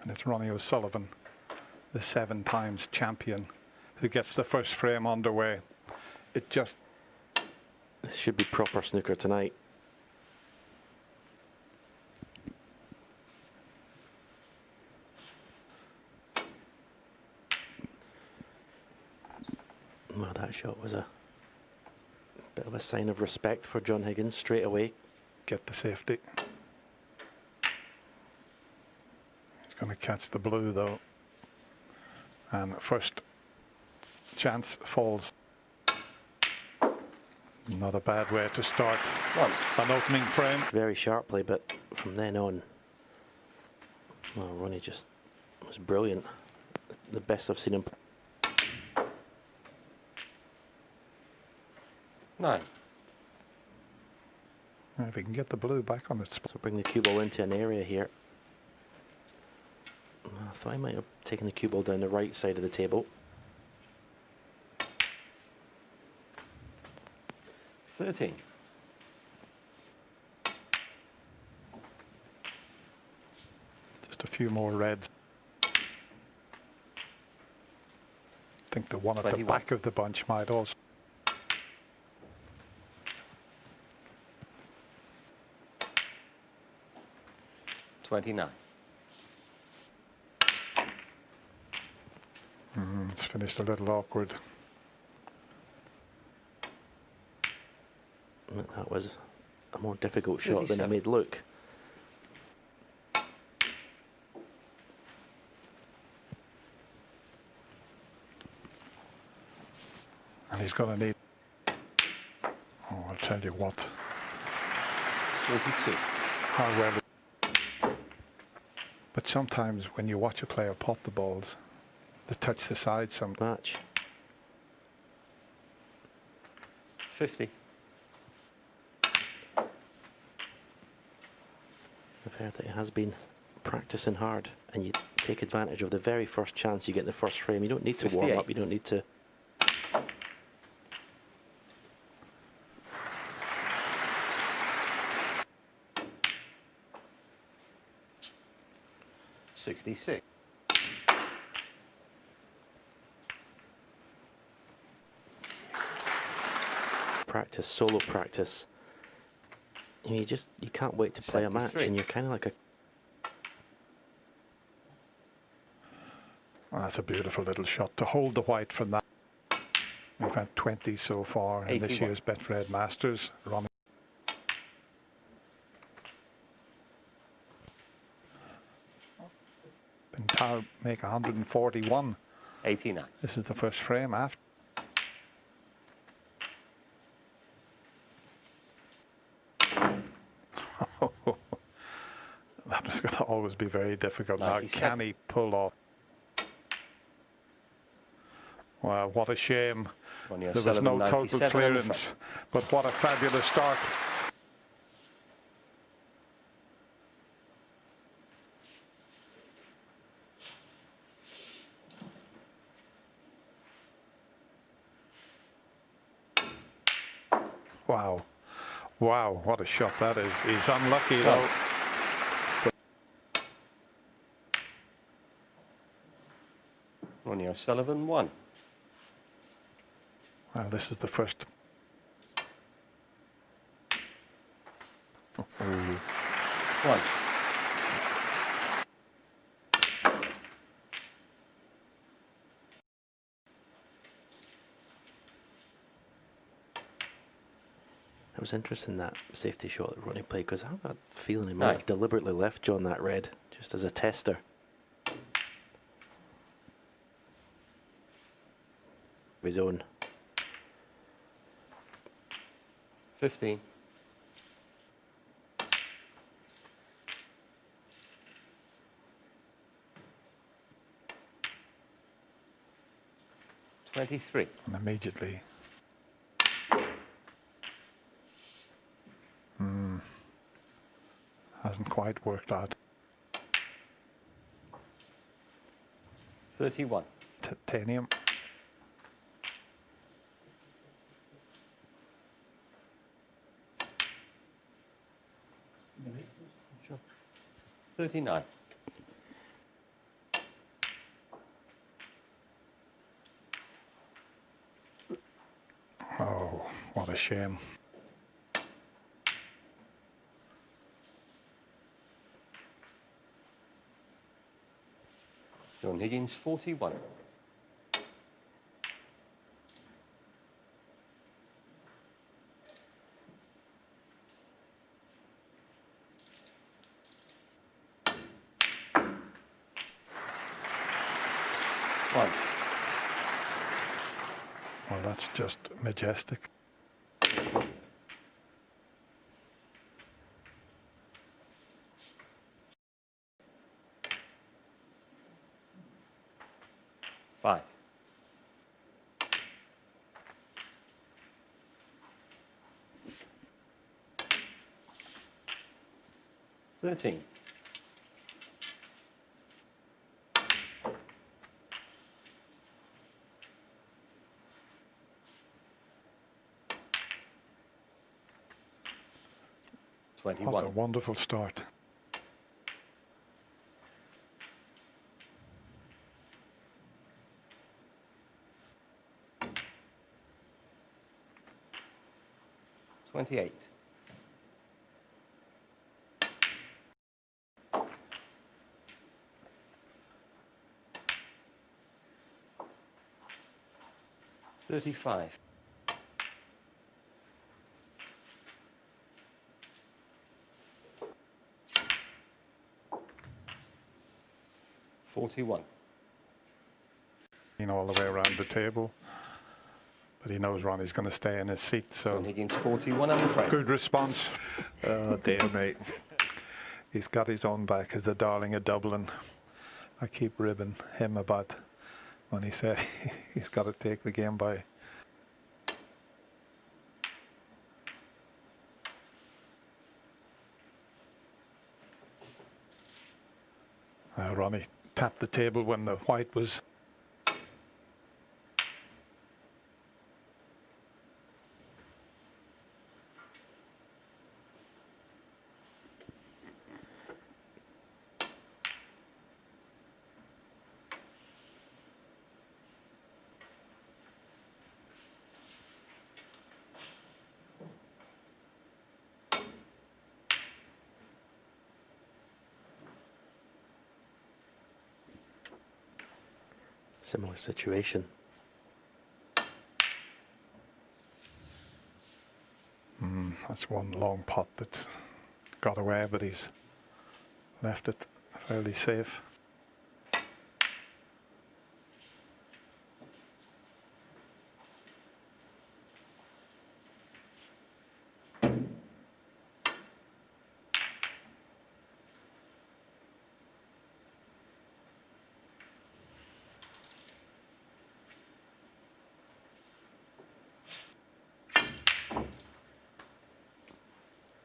And it's Ronnie O'Sullivan, the 7 times champion, who gets the first frame underway. It just... This should be proper snooker tonight. Well, that shot was a bit of a sign of respect for John Higgins straight away. Get the safety. He's going to catch the blue though. And first chance falls. Not a bad way to start an opening frame. Very sharply, but from then on, well, Ronnie just was brilliant. The best I've seen him. 9. If he can get the blue back on its spot. So bring the cue ball into an area here. I thought I might have taken the cue ball down the right side of the table. 13. Just a few more reds. I think the one at 21. the back of the bunch might also. $29. It's finished a little awkward. That was a more difficult shot than it 37. made look. And he's going to need... Oh, I'll tell you what. 42. How well... But sometimes when you watch a player pot the balls, they touch the side some. Match. 50. I've heard that he has been practicing hard, and you take advantage of the very first chance you get in the first frame. You don't need to warm 58. up, you don't need to... $66. Practice, solo practice. You can't wait to play a match, 73. and you're kind of like a... Oh, that's a beautiful little shot to hold the white from that. We've had 20 so far in this 81. year's Betfred Masters. Ronnie. Been make 141. 89. This is the first frame after. That was going to always be very difficult. Now, 97. can he pull off? Well, what a shame. Ronnie There was O'Sullivan, no 97 total on the clearance, front. but what a fabulous start. Wow. Wow, what a shot that is. He's unlucky though. Ronnie O'Sullivan, 1. Well, this is the first. Oh. 1. It was interesting, that safety shot that Ronnie played, because I have a feeling he might 9. have deliberately left John that red, just as a tester. His own. 15. $23. And immediately. Hasn't quite worked out. 31. Titanium. Sure. 39. shame. John Higgins, 41. One. Well, that's just majestic. Five. $13. What a 21. wonderful start. $28. $35. $41. All the way around the table. But he knows Ronnie's going to stay in his seat, so John Higgins, 41, I'm afraid. good response. Oh dear, mate. He's got his own back as the darling of Dublin. I keep ribbing him about when he said he's got to take the game by. Ronnie tapped the table when the white was. Similar situation. That's one long pot that's got away, but he's left it fairly safe.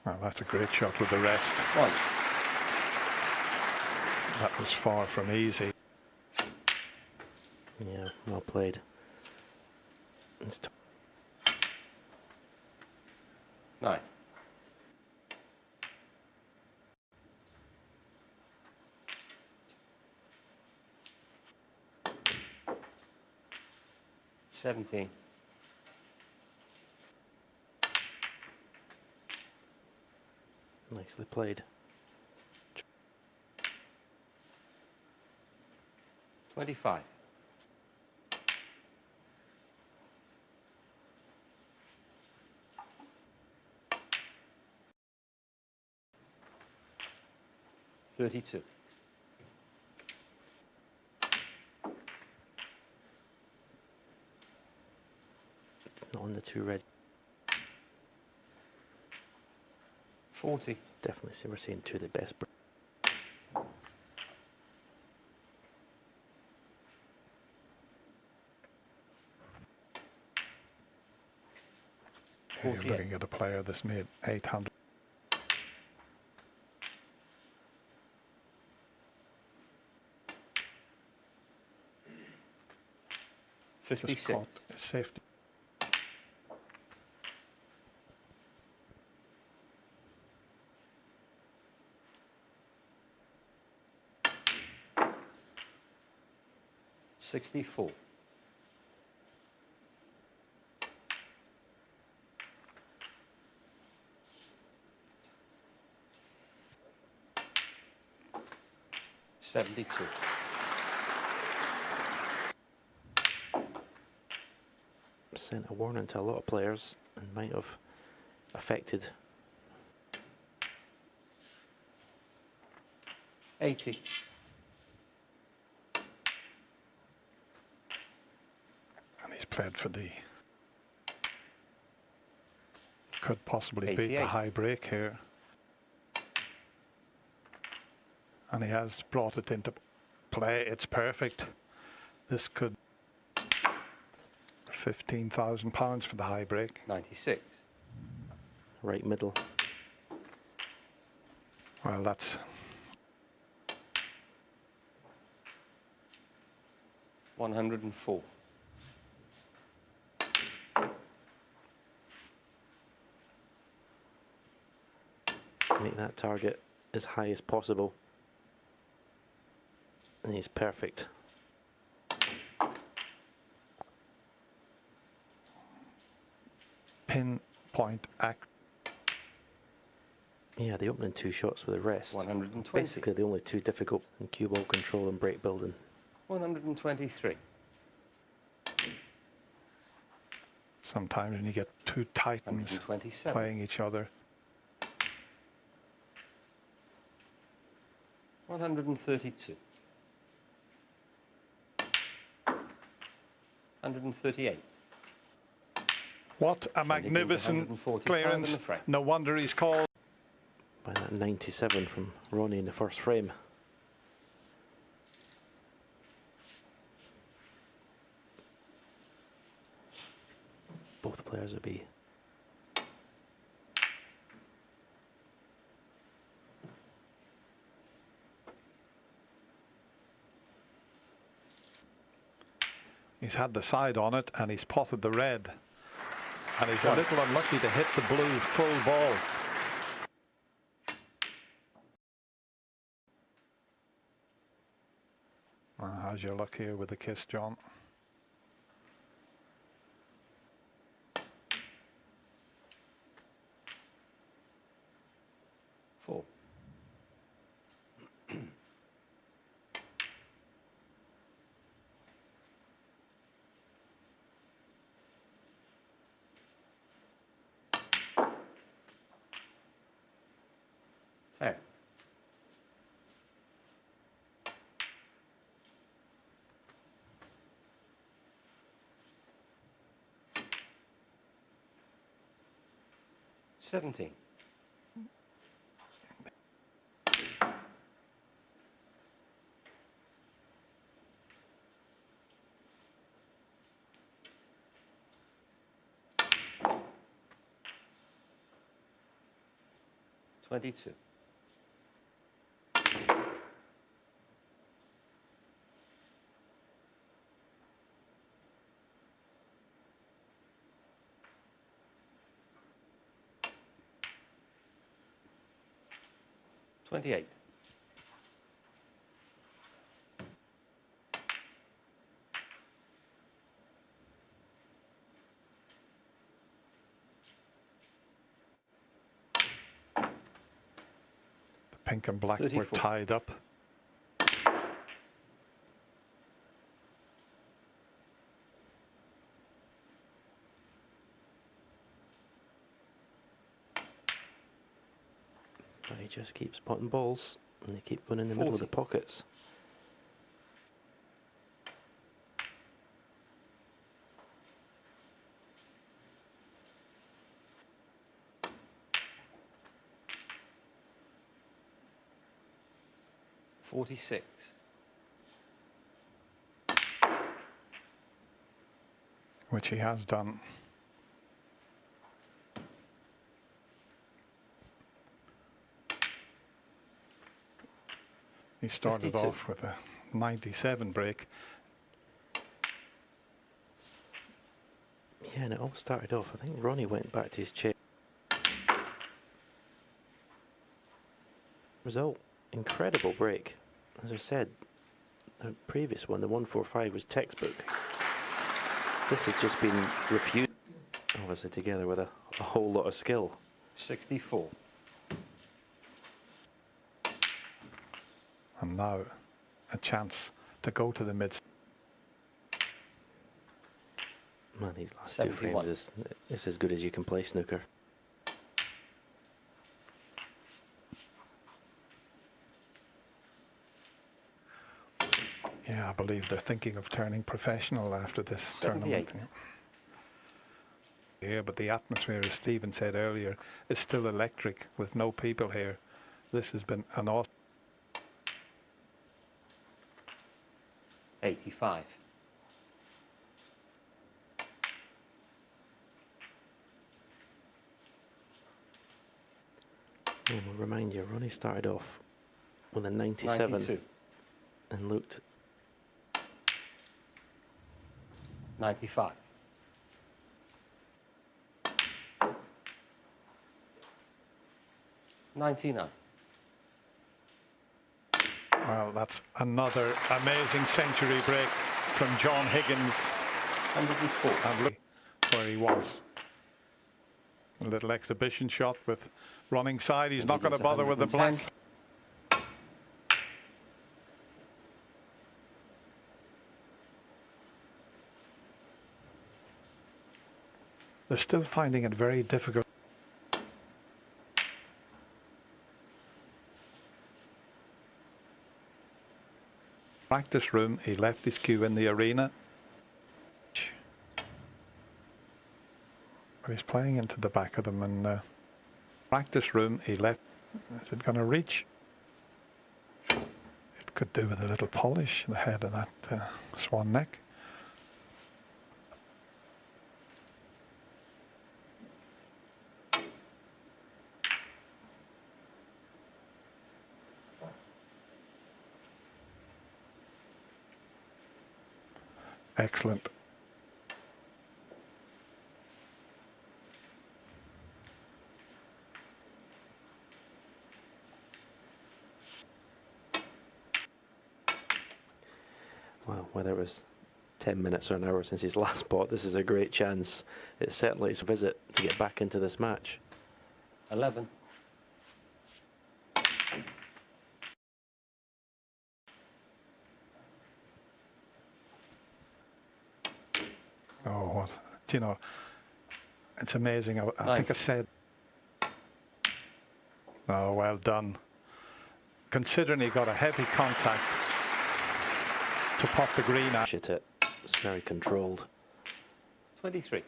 Well, that's a great shot with the rest. One. That was far from easy. Yeah, well played. It's 9. $17. nicely played. 25. $32. Not on the two red. 40. Definitely see we're seeing two of the best. You're looking at a player that's made 800. Just 56. caught his safety. $64. 72. Sent a warning to a lot of players and might have affected. 80. And he's played for the... Could possibly beat the 88. high break here. And he has brought it into play. It's perfect. This could... £15,000 for the high break. 96. Right middle. Well, that's... 104. Make that target as high as possible. And he's perfect. Pinpoint act. Yeah, the opening two shots with the rest. 120. Basically the only two difficult in cue ball control and break building. 123. Sometimes when you get two titans 127. playing each other. 132. 138. What a magnificent 145 clearance. in the frame. No wonder he's called. By that 97 from Ronnie in the first frame. Both players would be He's had the side on it and he's potted the red. And he's a little unlucky to hit the blue full ball. How's your luck here with the kiss, John? Four. Ten. Seventeen. $22. $28. The pink and black 34. were tied up. But he just keeps potting balls and they keep going in the middle of the 40. pockets. $46. Which he has done. He started 52. off with a 97 break. Yeah, and it all started off. I think Ronnie went back to his chair. Result, incredible break. As I said, the previous one, the 145, was textbook. This has just been refuted, obviously together with a whole lot of skill. 64. And now a chance to go to the mid. Well, these last two 71. frames is as good as you can play snooker. Yeah, I believe they're thinking of turning professional after this 78. tournament. Yeah, but the atmosphere, as Stephen said earlier, is still electric with no people here. This has been an awesome. 85. And we'll remind you, Ronnie started off with a 97 92. and looked 95. $99. Well, that's another amazing century break from John Higgins. 104. And look where he was. A little exhibition shot with running side. He's not going to bother with the black. They're still finding it very difficult. Practice room, he left his cue in the arena. But he's playing into the back of them, and practice room, he left. Is it going to reach? It could do with a little polish, the head of that swan neck. Excellent. Well, whether it was 10 minutes or an hour since his last pot, this is a great chance. It's certainly his visit to get back into this match. 11. Oh, what? Do you know, it's amazing. I think I said, oh, well done. Considering he got a heavy contact to pop the green out. Hit it. It's very controlled. 23.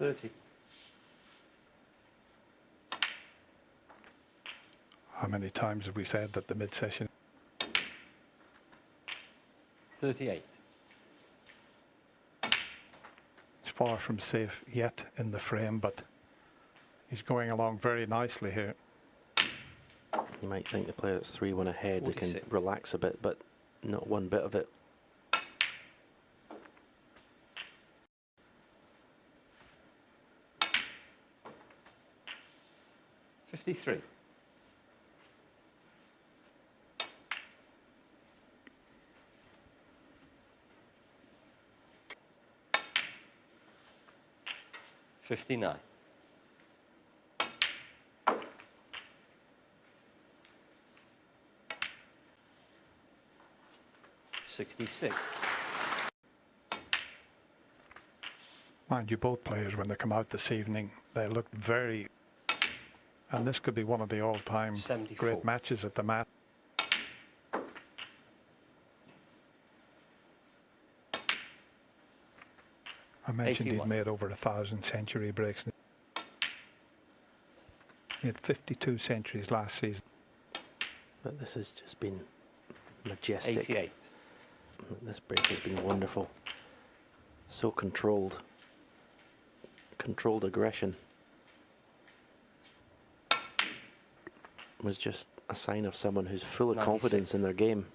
$30. How many times have we said that the mid-session? 38. It's far from safe yet in the frame, but he's going along very nicely here. You might think the player that's 3-1 ahead, they can 46. relax a bit, but not one bit of it. $53. $59. $66. Mind you, both players, when they come out this evening, they look very... And this could be one of the all-time 74. great matches at the mat. I mentioned 81. he'd made over 1,000 century breaks. He had 52 centuries last season. But this has just been majestic. 88. This break has been wonderful. So controlled. Controlled aggression. Was just a sign of someone who's full of 96. confidence in their game.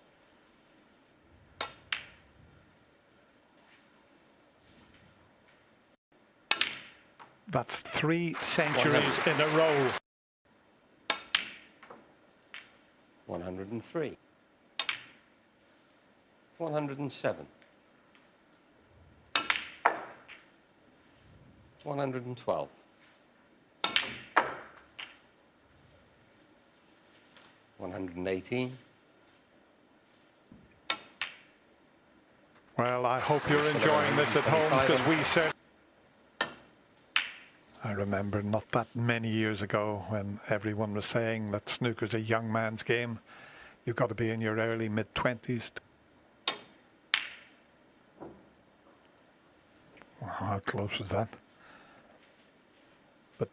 That's 3 centuries in a row. 103. 107. 112. $118. Well, I hope you're enjoying this at home, because we said. I remember not that many years ago when everyone was saying that snooker's a young man's game. You've got to be in your early mid-20s. How close was that? But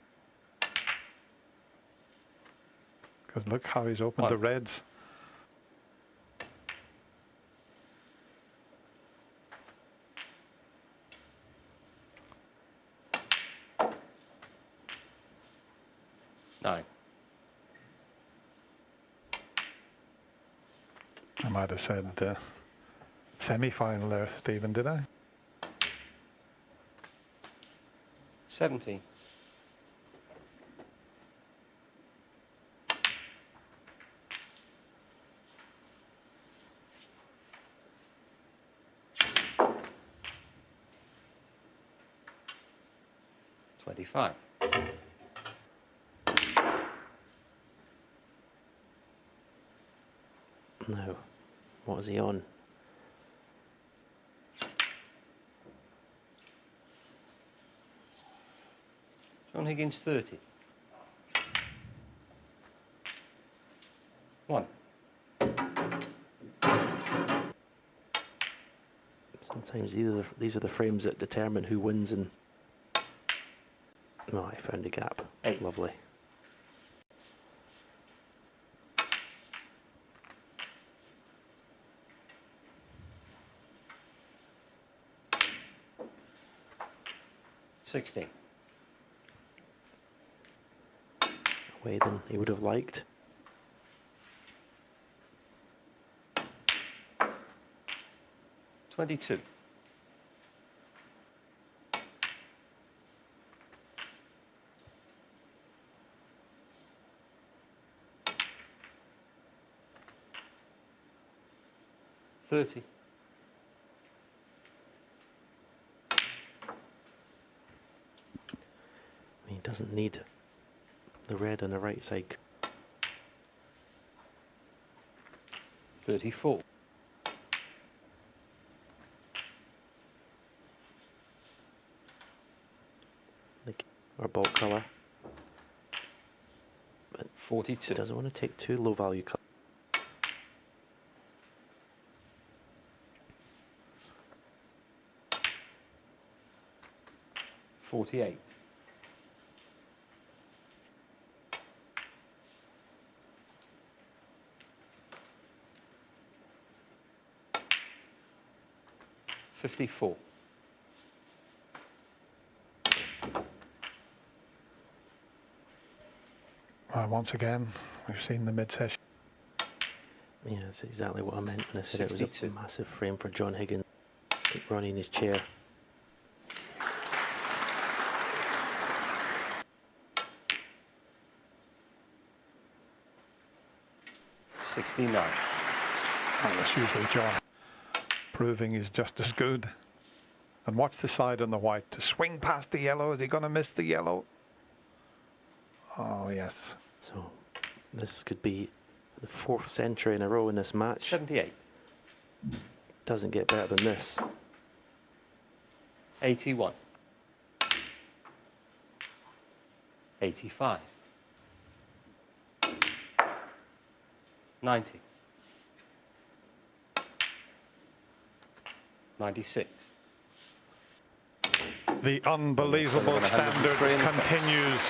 because look how he's opened the reds. Nine. I might have said semi-final there, Stephen, did I? 17. $25. No. What is he on? John Higgins 30. 1. Sometimes these are the frames that determine who wins. And no, I found a gap. 8. Lovely. $60. Way than he would have liked. $22. $30. He doesn't need the red on the right side. 34. Or ball colour. But 42. doesn't want to take too low value colour. $48. $54. Once again, we've seen the mid-session. Yeah, that's exactly what I meant when I said 62. It was a massive frame for John Higgins. Keep Ronnie in his chair. $69. And that's usually John proving he's just as good. And watch the side on the white to swing past the yellow. Is he going to miss the yellow? Oh, yes. So this could be the 4th century in a row in this match. 78. Doesn't get better than this. 81. 85. 90. 96. The unbelievable standard continues.